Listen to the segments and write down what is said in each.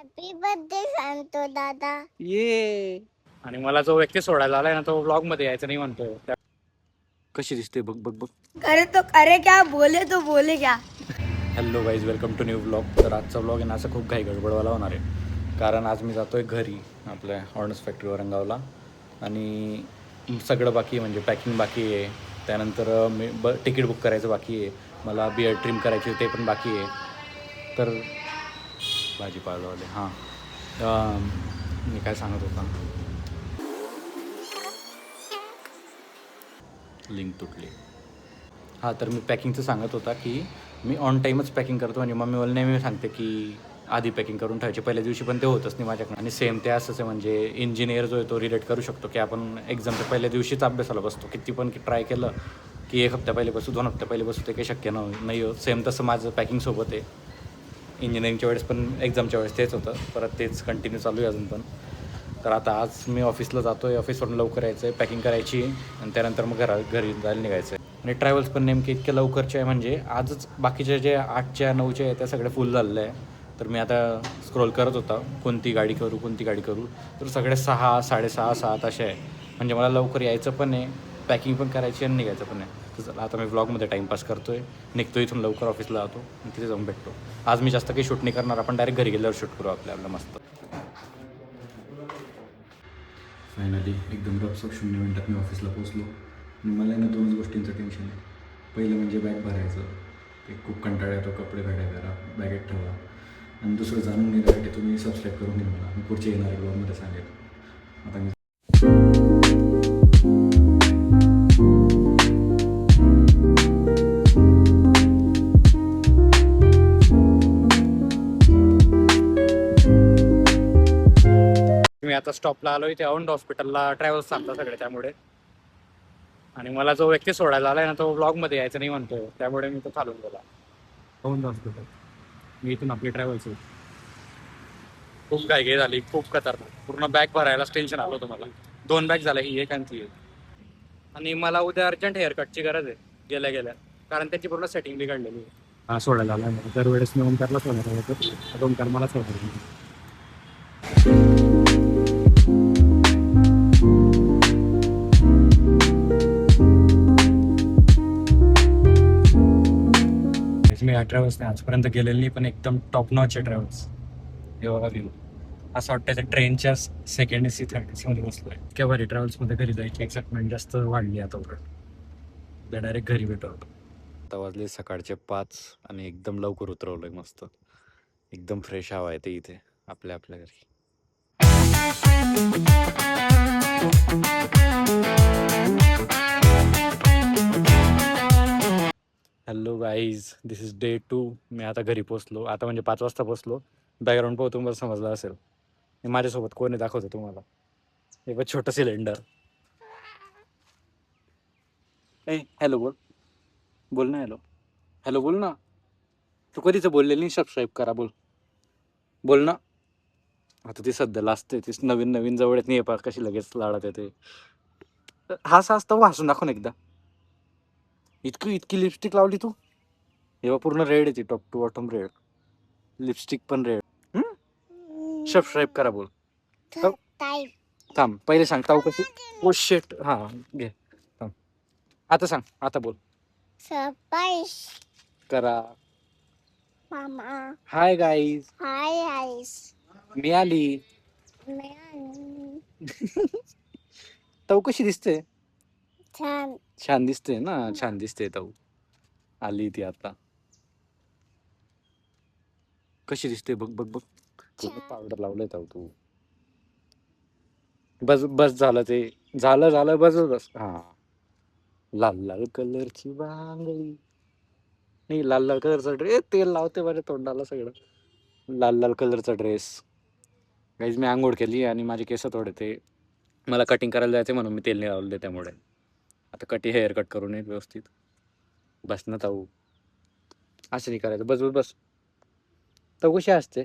Happy birthday सांगतो दादा. ये आणि मला जो व्यक्ती सोडायला आलाय ना तो व्लॉग मध्ये यायचं नाही म्हणतोय. कशी दिसते बघ बघ बघ. अरे क्या बोले तो बोले क्या. Hello guys, welcome to new vlog. तर आजचा व्लॉग आहे ना असं खूप घाई गडबडवाला होणार आहे, कारण आज मी जातोय घरी आपल्या हॉर्नस फॅक्टरी औरंगाबादला. आणि सगळं बाकी आहे, म्हणजे पॅकिंग बाकी आहे. त्यानंतर मी तिकीट बुक करायचं बाकी आहे. मला बिअर्ड ट्रिम करायची ते पण बाकी आहे. तर भाजीपालावाले हां, मी काय सांगत होता, लिंक तुटली. हां, तर मी पॅकिंगचं सांगत होता की मी ऑन टाईमच पॅकिंग करतो. म्हणजे मम्मी मला नेहमी सांगते की आधी पॅकिंग करून ठेवायची पहिल्या दिवशी, पण ते होतच नाही माझ्याकडे. आणि सेम ते असंच आहे, म्हणजे इंजिनियर जो आहे तो रिलेट करू शकतो की आपण एक्झामच्या पहिल्या दिवशीच अभ्यासाला बसतो. किती पण ट्राय केलं की 1 हप्त्या पहिले बसू, 2 हप्त्या पहिले बसू, ते काही शक्य नाही होत. सेम तसं माझं पॅकिंगसोबत आहे. इंजिनिअरिंगच्या वेळेस पण एक्झामच्या वेळेस तेच होतं, परत तेच कंटिन्यू चालू आहे अजून पण. तर आता आज मी ऑफिसला जातो आहे, ऑफिसवरून लवकर यायचं आहे, पॅकिंग करायची आणि त्यानंतर मग घरी जायला निघायचं आहे. आणि ट्रॅव्हल्स पण नेमके इतके लवकरचे आहे, म्हणजे आजच बाकीच्या जे 8च्या 9च्या आहे त्या सगळ्या फुल झालेल्या आहे. तर मी आता स्क्रोल करत होता कोणती गाडी करू, तर सगळे 6, 6:30, 7 असे आहे. म्हणजे मला लवकर यायचं पण आहे, पॅकिंग पण करायची आणि निघायचं पण आहे. तर चला आता मी व्लॉगमध्ये टाईमपास करतो आहे, निघतो इथून लवकर ऑफिसला जातो आणि तिथे जाऊन भेटतो. आज मी जास्त काही शूट नाही करणार, आपण डायरेक्ट घरी गेल्यावर शूट करू आपल्याला मस्त. फायनली एकदम रपसप 0 मिनिटात मी ऑफिसला पोचलो. मला ना 2 गोष्टींचं टेन्शन आहे. पहिलं म्हणजे बॅग भरायचं, ते खूप कंटाळा येतो. कपडे भेटाय करा, बॅगेत ठेवा. आणि दुसरं जाणून घेण्यासाठी तुम्ही सबस्क्राईब करून घ्या मला, मी पुढच्या येणाऱ्या ब्लॉगमध्ये सांगेल. आता मी आता स्टॉपला आलो. इथे औंध हॉस्पिटलला ट्रॅव्हल्स चालतात सगळे, त्यामुळे. आणि मला जो व्यक्ती सोडायला आलाय ना तो व्लॉगमध्ये यायचं नाही म्हणतोय, त्यामुळे मी तो चालून गेला. औंध हॉस्पिटल, मी इथून आपली ट्रॅव्हल्स. खूप घाई झाली, खूप खतरनाक. पूर्ण बॅग भरायलाच टेन्शन आलं होतं मला. 2 बॅग झाल्या, ही एक आणि ती एक. आणि मला उद्या अर्जंट हेअरकटची गरज आहे गेल्या गेल्या, कारण त्याची पूर्ण सेटिंग बिघडलेली आहे. हा सोडायला आला दरवेळेस मी ओमकारला सोडायला येतो, ओमकार मला सोडायला. मी या ट्रॅव्हल्सने आजपर्यंत गेलेली नाही, पण एकदम टॉप नॉच आहे ट्रॅव्हल्स. हे बघा व्ह्यू, असं वाटतं त्या ट्रेनच्या सेकंड एसी, थर्ड एसी मध्ये बसलोय. इतक्या भारी ट्रॅव्हल्समध्ये घरी जायची एक्साइटमेंट जास्त वाढली आता. डायरेक्ट घरी भेटतो. आता वाजले सकाळचे 5 आणि एकदम लवकर उतरवलंय मस्त. एकदम फ्रेश हवा आहे ते इथे आपल्या घरी. Hello guys, this is day 2. मी आता घरी पोचलो, आता म्हणजे 5 वाजता पोचलो. बॅकग्राऊंड पाहून तुम्हाला समजलं असेल. माझ्यासोबत कोणी दाखवतो तुम्हाला, एक छोटं सिलेंडर. ए हॅलो बोल, बोल ना. हॅलो हॅलो बोल ना. तू कधीच बोललेली नाही सबस्क्राईब करा, बोल ना. आता ती सध्या असते, ती नवीन नवीन जवळ येत नाही पा, कशी लगेच लाडत येते. हाच असतं, हसून दाखवून एकदा. इतकी लिपस्टिक लावली तू. हेव्हा पूर्ण रेड येते, top to bottom red. Lipstick पण रेड. सबस्क्राईब करा बोल. थांब पहिले सांग ताऊ कशी. ओ शेट, हा घे थांब. आता सांग, आता बोल. सरप्राईज करा. मामा. हाय गाईज, हाय आईस. मी आली. ताऊ कशी दिसते. छान. छान दिसते ना, छान दिसते ताऊ. आली ती आता. कशी दिसते बघ बघ बघ. पावडर लावलंय ताऊ तू. बस बस झालं ते, झालं बस. हा, लाल लाल कलरची बांगडी. नाही, लाल लाल कलरचा ड्रेस. तेल लावते माझ्या तोंडाला सगळं. लाल लाल कलरचा ड्रेस. गाईज मी आंघोळ केली आणि माझे केस थोडे ते, मला कटिंग करायला जायचं म्हणून मी तेल नाही लावले, त्यामुळे आता हेअर कट करून येईल व्यवस्थित. बस ना ताऊ, असं नाही करायचं. बस बस. ताऊ कशी असते.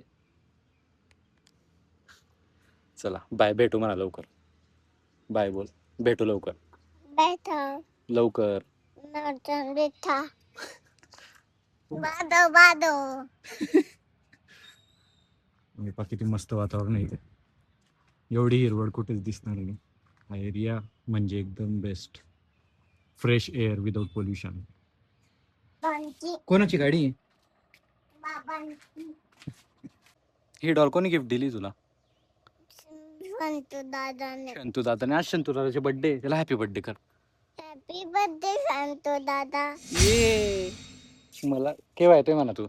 चला बाय, भेटू म्हणा लवकर. बाय बोल, भेटू लवकर. बैठा. लवकर. नर्तन बैठा. बादो बादो. हे पहा किती मस्त वातावरण आहे इथे. एवढी हिरवळ कुठेच दिसणार नाही. हा एरिया म्हणजे एकदम best. Fresh air without pollution. बाबांची कोणाची गाडी आहे? बाबांची ही डॉल कोणी गिफ्ट दिली तुला? संतू दादाने. शंतू दादाने. आज शंतू दादाचे बर्थडे, त्याला हॅपी बर्थडे कर. हॅपी बर्थडे संतू दादा. ये मला केव्हा येतोय म्हणा तू?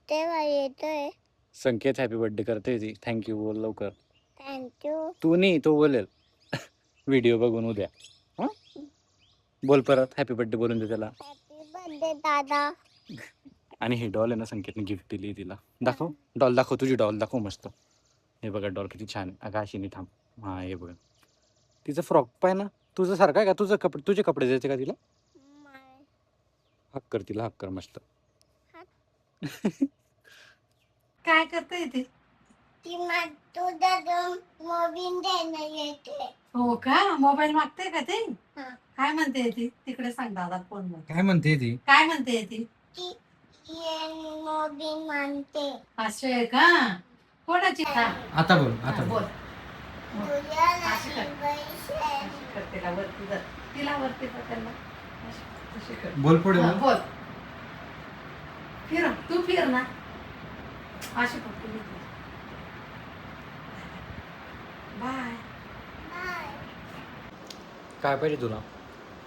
तेव्हा येतोय. संकेत हॅपी बर्थडे करते ती. थँक्यू बोल लवकर. थँक्यू. तू नाही, तो बोलेल व्हिडिओ बघून उद्या. हा बोल परत हॅपी बर्थडे बोलून दे त्याला. हॅपी बर्थडे दादा. आणि ही डॉल आहे ना, संकेतने गिफ्ट दिली तिला. दाखव डॉल, दाखव तुझी डॉल दाखव मस्त. हे बघा डॉल किती छान आहे. अगं अशी नाही, थांब. हा हे बघा तिचं फ्रॉक पाय ना, तुझं सारखं आहे का? तुझे कपडे द्यायचे का तिला? हक कर तिला, हक कर मस्त. काय करता ती? ती मग तुझा मोबाईल द्यायला येते. हो का? मोबाईल मागते का ते? हा. काय म्हणते ती? तिकडे सांग दादा फोन मध्ये. काय म्हणते ती? काय म्हणते ती? ती मोबाईल मानते. असे आहे का? कोणाची? हा, आता बोल, आता बोल. तुझ्या अशी कर. पैसे कर तिला वरती धर. तिला वरती धर त्याला. अशी कर. बोल पुढे हा, बोल. बोल. फिर तू फिर ना. अशी फक्त बाय. काय पाहिजे तुला?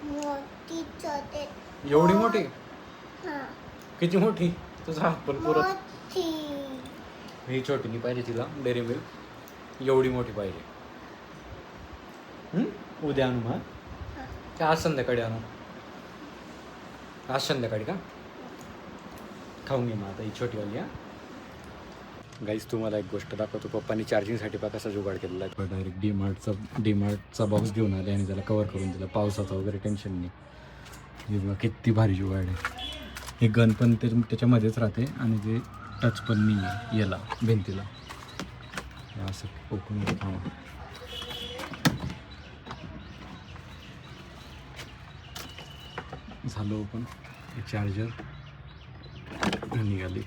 मोठी छोटे. एवढी मोठी? हा. किती मोठी? तुझा हात पण पुरत. मोठी. ही छोटी नाही पाहिजे तिला, डेअरी मिल्क. एवढी मोठी पाहिजे. उद्या आणू मग? की आज संध्याकाळी आणू? आज संध्याकाळी का? खाऊन घे मग आता ही छोटीवाली. हा गाईस तुम्हाला एक गोष्ट दाखवतो. पप्पांनी चार्जिंगसाठी पा कसा जुगाड केलेला आहे. डायरेक्ट डीमार्टचा बॉक्स घेऊन आले आणि त्याला कवर करून दिला. पावसाचा वगैरे टेन्शन नाही. हे बघा किती भारी जुगाड आहे. हे गन पण त्याच्यामध्येच राहते आणि ते टच पण नाही आहे याला, भिंतीला. असं ओपन थांबा. झालं ओपन. हे चार्जर निघाली.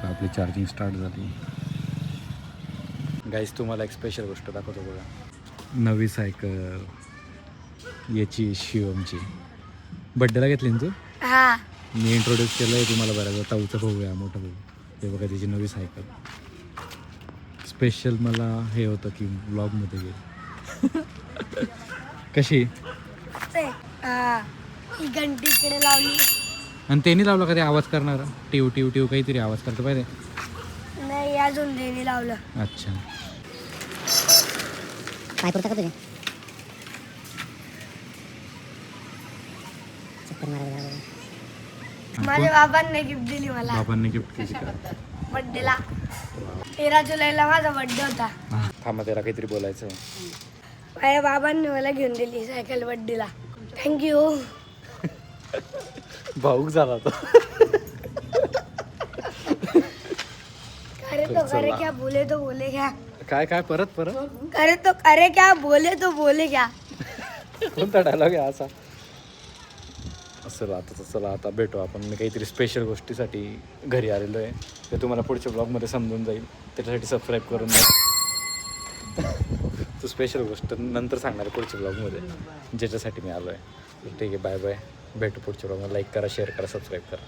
आपली चार्जिंग स्टार्ट झाली. गाईस तुम्हाला एक स्पेशल गोष्ट दाखवतो बघा. नवी सायकल याची शिवमची. बड्डेला घेतली ना तू? हा. मी इंट्रोड्यूस केलं आहे तुम्हाला बऱ्याच. ताऊचा भाऊ आहे, मोठा भाऊ. हे बघा त्याची नवी सायकल. स्पेशल मला हे होतं की ब्लॉगमध्ये गेली. कशी? ही घंटी इकडे लावली. आणि त्यांनी लावलं का ते आवाज करणार? टिव टिव टिव काहीतरी आवाज करतो पाहिजे. नाही अजून त्यांनी लावलं. अच्छा. काय पुरतं का तुझे? माझ्या बाबांनी गिफ्ट दिली मला बाबांनी गिफ्ट केली का? बर्थडेला. 13 जुलैला माझा बर्थडे होता. थांबा त्याला काहीतरी बोलायचं आहे. माझ्या बाबांनी मला घेऊन दिली सायकल बर्थडेला. थँक्यू. भाऊक झाला तो. अरे तो करे क्या बोले तो बोले क्या. काय काय परत परत अरे तो करे क्या बोले तो बोले क्या. कोणता डायलॉग आहे असा? चला आता भेटू आपण. मी काहीतरी स्पेशल गोष्टीसाठी घरी आलेलो आहे. ते तुम्हाला पुढच्या ब्लॉगमध्ये समजून जाईल. त्याच्यासाठी सबस्क्राईब करून द्या. तो स्पेशल गोष्ट नंतर सांगणार आहे पुढच्या ब्लॉगमध्ये, ज्याच्यासाठी मी आलो आहे. ठीक आहे, बाय बाय. भेटू पुढच्या ब्लॉगमध्ये. लाईक करा, शेअर करा, सबस्क्राईब करा.